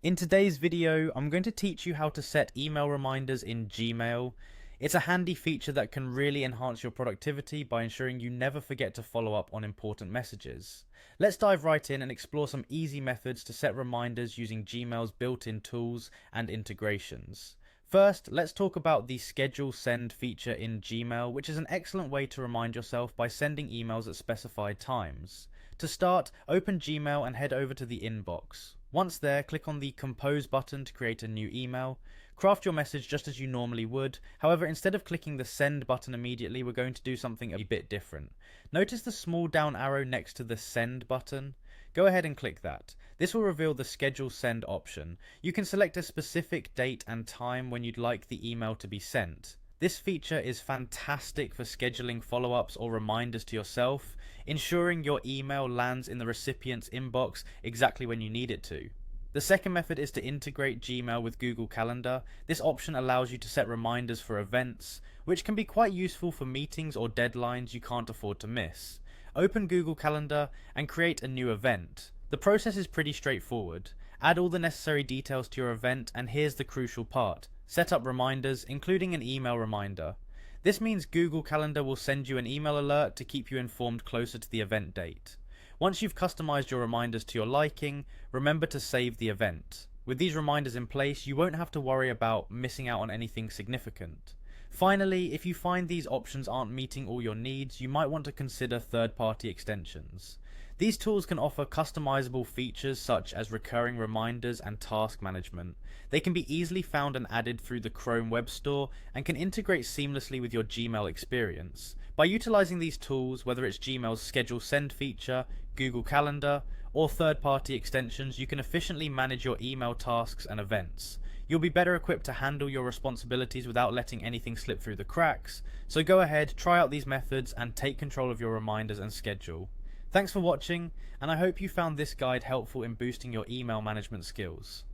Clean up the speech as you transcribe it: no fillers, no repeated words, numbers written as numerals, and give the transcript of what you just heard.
In today's video, I'm going to teach you how to set email reminders in Gmail. It's a handy feature that can really enhance your productivity by ensuring you never forget to follow up on important messages. Let's dive right in and explore some easy methods to set reminders using Gmail's built-in tools and integrations. First, let's talk about the Schedule Send feature in Gmail, which is an excellent way to remind yourself by sending emails at specified times. To start, open Gmail and head over to the inbox. Once there, click on the Compose button to create a new email. Craft your message just as you normally would. However, instead of clicking the Send button immediately, we're going to do something a bit different. Notice the small down arrow next to the Send button? Go ahead and click that. This will reveal the Schedule Send option. You can select a specific date and time when you'd like the email to be sent. This feature is fantastic for scheduling follow-ups or reminders to yourself, ensuring your email lands in the recipient's inbox exactly when you need it to. The second method is to integrate Gmail with Google Calendar. This option allows you to set reminders for events, which can be quite useful for meetings or deadlines you can't afford to miss. Open Google Calendar and create a new event. The process is pretty straightforward. Add all the necessary details to your event, and here's the crucial part. Set up reminders, including an email reminder. This means Google Calendar will send you an email alert to keep you informed closer to the event date. Once you've customized your reminders to your liking, remember to save the event. With these reminders in place, you won't have to worry about missing out on anything significant. Finally, if you find these options aren't meeting all your needs, you might want to consider third-party extensions. These tools can offer customizable features such as recurring reminders and task management. They can be easily found and added through the Chrome Web Store and can integrate seamlessly with your Gmail experience. By utilizing these tools, whether it's Gmail's Schedule Send feature, Google Calendar, or third-party extensions, you can efficiently manage your email tasks and events. You'll be better equipped to handle your responsibilities without letting anything slip through the cracks. So go ahead, try out these methods, and take control of your reminders and schedule. Thanks for watching, and I hope you found this guide helpful in boosting your email management skills.